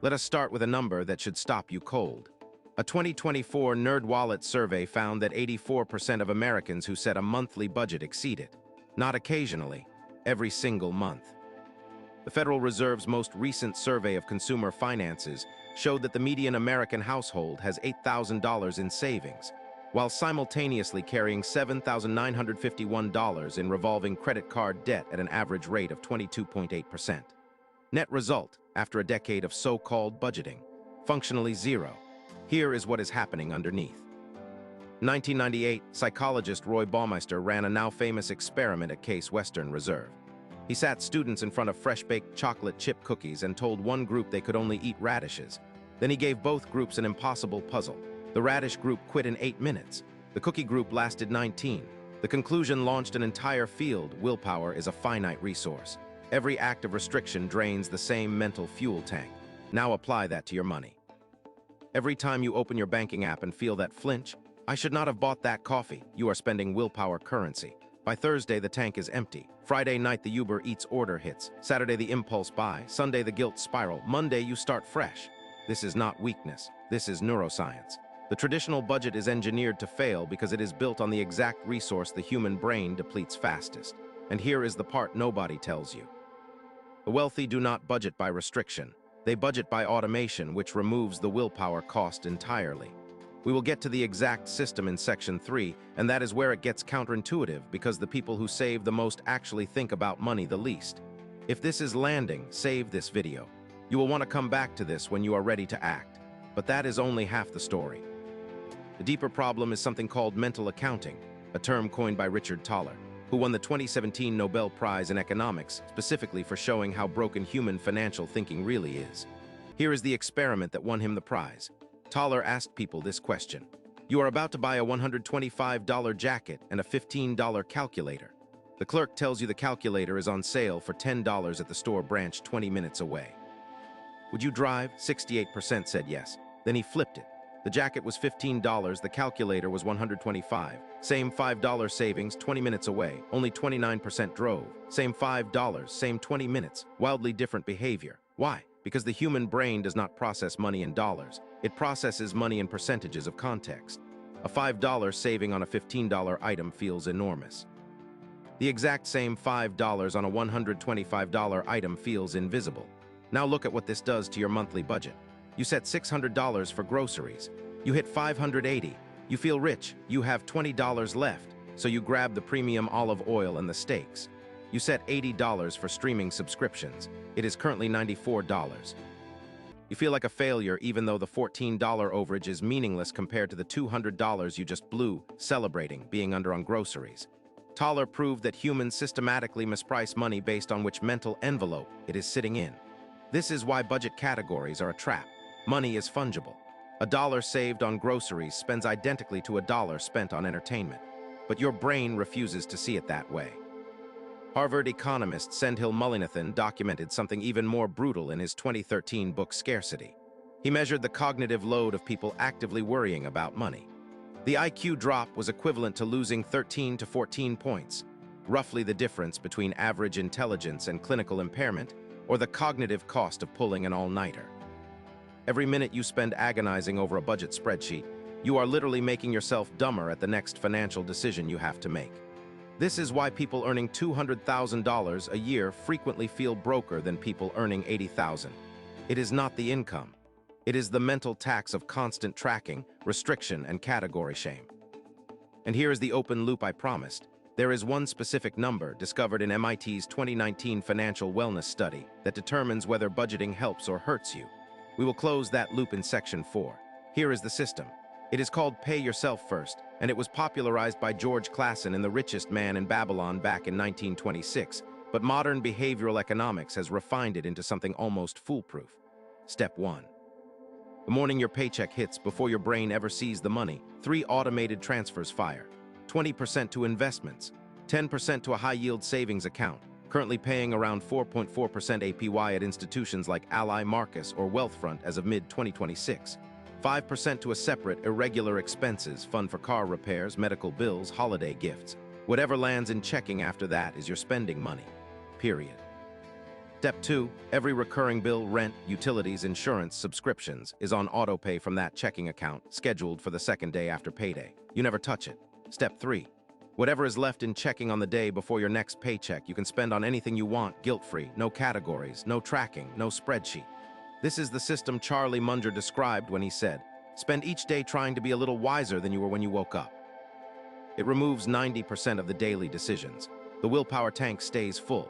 Let us start with a number that should stop you cold. A 2024 NerdWallet survey found that 84% of Americans who set a monthly budget exceed it. Not occasionally, every single month. The Federal Reserve's most recent survey of consumer finances showed that the median American household has $8,000 in savings, while simultaneously carrying $7,951 in revolving credit card debt at an average rate of 22.8%. Net result, after a decade of so-called budgeting, functionally zero. Here is what is happening underneath. In 1998, psychologist Roy Baumeister ran a now-famous experiment at Case Western Reserve. He sat students in front of fresh-baked chocolate chip cookies and told one group they could only eat radishes. Then he gave both groups an impossible puzzle. The radish group quit in 8 minutes. The cookie group lasted 19. The conclusion launched an entire field. Willpower is a finite resource. Every act of restriction drains the same mental fuel tank. Now apply that to your money. Every time you open your banking app and feel that flinch, I should not have bought that coffee, you are spending willpower currency. By Thursday, the tank is empty. Friday night, the Uber Eats order hits. Saturday, the impulse buy. Sunday, the guilt spiral. Monday, you start fresh. This is not weakness. This is neuroscience. The traditional budget is engineered to fail because it is built on the exact resource the human brain depletes fastest. And here is the part nobody tells you. The wealthy do not budget by restriction. They budget by automation, which removes the willpower cost entirely. We will get to the exact system in Section 3, and that is where it gets counterintuitive because the people who save the most actually think about money the least. If this is landing, save this video. You will want to come back to this when you are ready to act. But that is only half the story. The deeper problem is something called mental accounting, a term coined by Richard Thaler, who won the 2017 Nobel Prize in Economics specifically for showing how broken human financial thinking really is. Here is the experiment that won him the prize. Thaler asked people this question. You are about to buy a $125 jacket and a $15 calculator. The clerk tells you the calculator is on sale for $10 at the store branch 20 minutes away. Would you drive? 68% said yes. Then he flipped it. The jacket was $15, the calculator was $125. Same $5 savings, 20 minutes away. Only 29% drove. Same $5, same 20 minutes. Wildly different behavior. Why? Because the human brain does not process money in dollars. It processes money in percentages of context. A $5 saving on a $15 item feels enormous. The exact same $5 on a $125 item feels invisible. Now look at what this does to your monthly budget. You set $600 for groceries. You hit $580. You feel rich. You have $20 left, so you grab the premium olive oil and the steaks. You set $80 for streaming subscriptions. It is currently $94. You feel like a failure even though the $14 overage is meaningless compared to the $200 you just blew celebrating being under on groceries. Thaler proved that humans systematically misprice money based on which mental envelope it is sitting in. This is why budget categories are a trap. Money is fungible. A dollar saved on groceries spends identically to a dollar spent on entertainment. But your brain refuses to see it that way. Harvard economist Sendhil Mullainathan documented something even more brutal in his 2013 book Scarcity. He measured the cognitive load of people actively worrying about money. The IQ drop was equivalent to losing 13 to 14 points, roughly the difference between average intelligence and clinical impairment, or the cognitive cost of pulling an all-nighter. Every minute you spend agonizing over a budget spreadsheet, you are literally making yourself dumber at the next financial decision you have to make. This is why people earning $200,000 a year frequently feel broker than people earning $80,000. It is not the income. It is the mental tax of constant tracking, restriction, and category shame. And here is the open loop I promised. There is one specific number discovered in MIT's 2019 financial wellness study that determines whether budgeting helps or hurts you. We will close that loop in Section 4. Here is the system. It is called Pay Yourself First, and it was popularized by George Clason in The Richest Man in Babylon back in 1926, but modern behavioral economics has refined it into something almost foolproof. Step 1. The morning your paycheck hits, before your brain ever sees the money, 3 automated transfers fire. 20% to investments, 10% to a high-yield savings account, currently paying around 4.4% APY at institutions like Ally Marcus or Wealthfront as of mid-2026. 5% to a separate, irregular expenses fund for car repairs, medical bills, holiday gifts. Whatever lands in checking after that is your spending money. Period. Step 2, every recurring bill, rent, utilities, insurance, subscriptions is on autopay from that checking account, scheduled for the second day after payday. You never touch it. Step 3, whatever is left in checking on the day before your next paycheck, you can spend on anything you want, guilt-free, no categories, no tracking, no spreadsheet. This is the system Charlie Munger described when he said, "Spend each day trying to be a little wiser than you were when you woke up." It removes 90% of the daily decisions. The willpower tank stays full.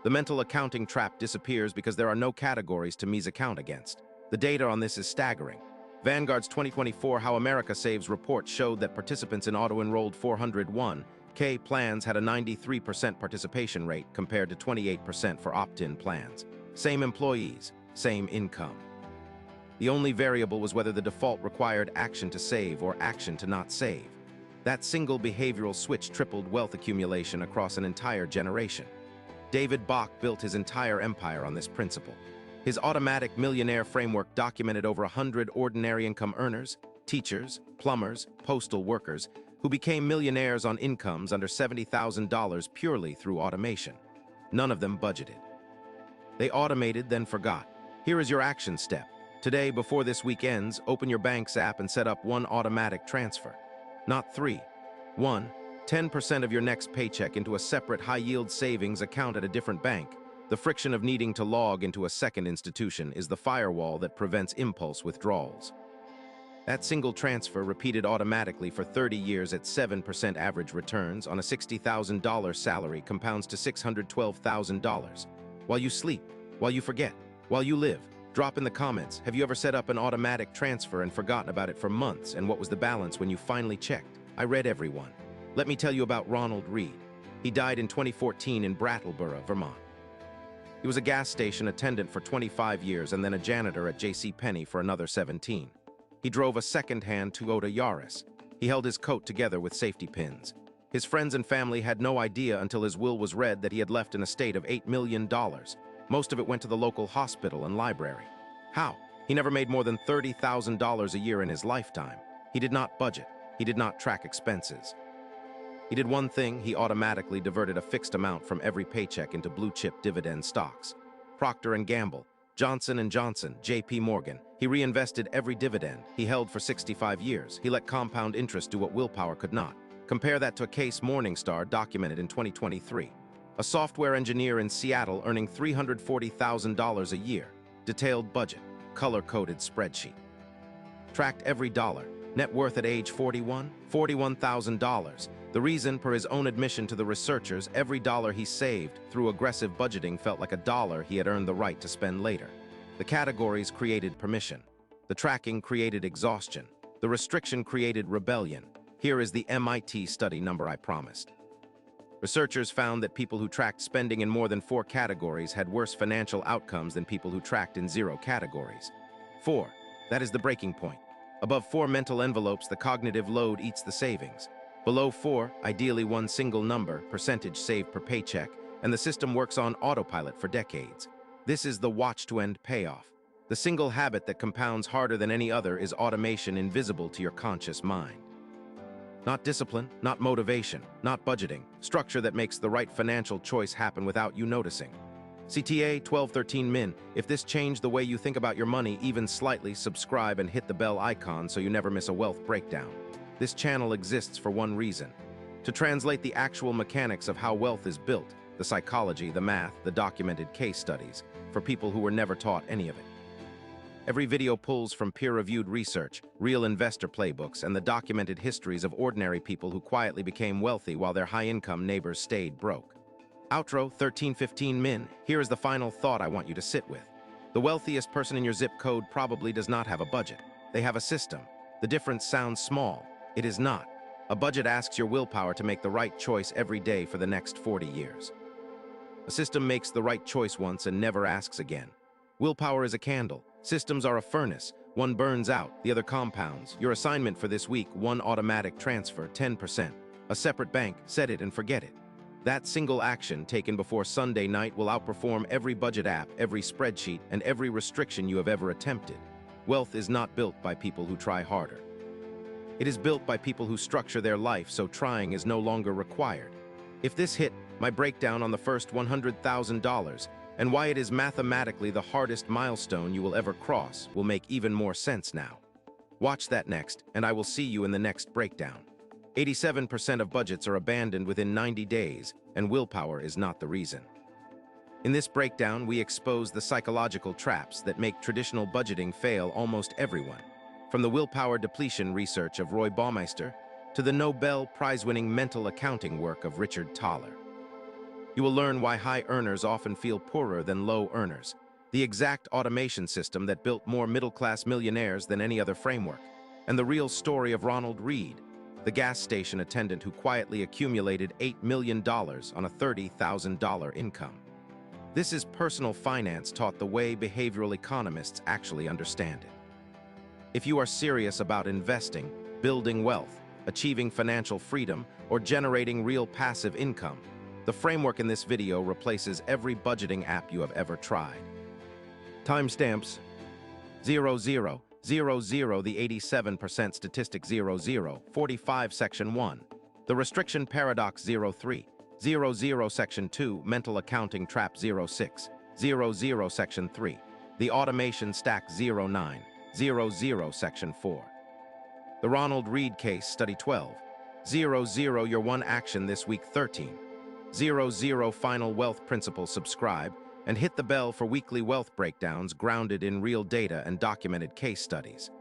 The mental accounting trap disappears because there are no categories to account against. The data on this is staggering. Vanguard's 2024 How America Saves report showed that participants in auto-enrolled 401(k) plans had a 93% participation rate compared to 28% for opt-in plans. Same employees, same income. The only variable was whether the default required action to save or action to not save. That single behavioral switch tripled wealth accumulation across an entire generation. David Bach built his entire empire on this principle. His automatic millionaire framework documented over 100 ordinary income earners, teachers, plumbers, postal workers, who became millionaires on incomes under $70,000 purely through automation. None of them budgeted. They automated, then forgot. Here is your action step. Today, before this week ends, open your bank's app and set up one automatic transfer. Not 3. 1. 10% of your next paycheck into a separate high-yield savings account at a different bank. The friction of needing to log into a second institution is the firewall that prevents impulse withdrawals. That single transfer, repeated automatically for 30 years at 7% average returns on a $60,000 salary, compounds to $612,000. While you sleep, while you forget, while you live. Drop in the comments, have you ever set up an automatic transfer and forgotten about it for months, and what was the balance when you finally checked? I read every one. Let me tell you about Ronald Reed. He died in 2014 in Brattleboro, Vermont. He was a gas station attendant for 25 years and then a janitor at JCPenney for another 17. He drove a second-hand Toyota Yaris. He held his coat together with safety pins. His friends and family had no idea until his will was read that he had left an estate of $8 million. Most of it went to the local hospital and library. How? He never made more than $30,000 a year in his lifetime. He did not budget. He did not track expenses. He did one thing: he automatically diverted a fixed amount from every paycheck into blue-chip dividend stocks. Procter & Gamble, Johnson & Johnson, JP Morgan. He reinvested every dividend he held for 65 years. He let compound interest do what willpower could not. Compare that to a case Morningstar documented in 2023. A software engineer in Seattle earning $340,000 a year. Detailed budget, color-coded spreadsheet. Tracked every dollar. Net worth at age 41, $41,000. The reason, per his own admission to the researchers, every dollar he saved through aggressive budgeting felt like a dollar he had earned the right to spend later. The categories created permission. The tracking created exhaustion. The restriction created rebellion. Here is the MIT study number I promised. Researchers found that people who tracked spending in more than 4 categories had worse financial outcomes than people who tracked in 0 categories. 4. That is the breaking point. Above 4 mental envelopes, the cognitive load eats the savings. Below 4, ideally one single number, percentage saved per paycheck, and the system works on autopilot for decades. This is the watch-to-end payoff. The single habit that compounds harder than any other is automation invisible to your conscious mind. Not discipline, not motivation, not budgeting. Structure that makes the right financial choice happen without you noticing. CTA 1213 Min. If this changed the way you think about your money even slightly, subscribe and hit the bell icon so you never miss a wealth breakdown. This channel exists for one reason: to translate the actual mechanics of how wealth is built, the psychology, the math, the documented case studies, for people who were never taught any of it. Every video pulls from peer-reviewed research, real investor playbooks, and the documented histories of ordinary people who quietly became wealthy while their high-income neighbors stayed broke. Outro 1315 Min. Here is the final thought I want you to sit with. The wealthiest person in your zip code probably does not have a budget. They have a system. The difference sounds small. It is not. A budget asks your willpower to make the right choice every day for the next 40 years. A system makes the right choice once and never asks again. Willpower is a candle. Systems are a furnace. One burns out, the other compounds. Your assignment for this week: 1 automatic transfer, 10%. A separate bank, set it and forget it. That single action taken before Sunday night will outperform every budget app, every spreadsheet, and every restriction you have ever attempted. Wealth is not built by people who try harder. It is built by people who structure their life so trying is no longer required. If this hit my breakdown on the first $100,000, and why it is mathematically the hardest milestone you will ever cross will make even more sense now. Watch that next, and I will see you in the next breakdown. 87% of budgets are abandoned within 90 days, and willpower is not the reason. In this breakdown, we expose the psychological traps that make traditional budgeting fail almost everyone, from the willpower depletion research of Roy Baumeister to the Nobel Prize-winning mental accounting work of Richard Thaler. You will learn why high earners often feel poorer than low earners, the exact automation system that built more middle-class millionaires than any other framework, and the real story of Ronald Read, the gas station attendant who quietly accumulated $8 million on a $30,000 income. This is personal finance taught the way behavioral economists actually understand it. If you are serious about investing, building wealth, achieving financial freedom, or generating real passive income, the framework in this video replaces every budgeting app you have ever tried. Timestamps 0000, the 87% statistic 0045 section 1, the restriction paradox 03, 00 section 2, mental accounting trap 06, 00 section 3, the automation stack 09, 00 section 4. The Ronald Read case study 12, 00 your one action this week 13, 00 final wealth principle subscribe, and hit the bell for weekly wealth breakdowns grounded in real data and documented case studies.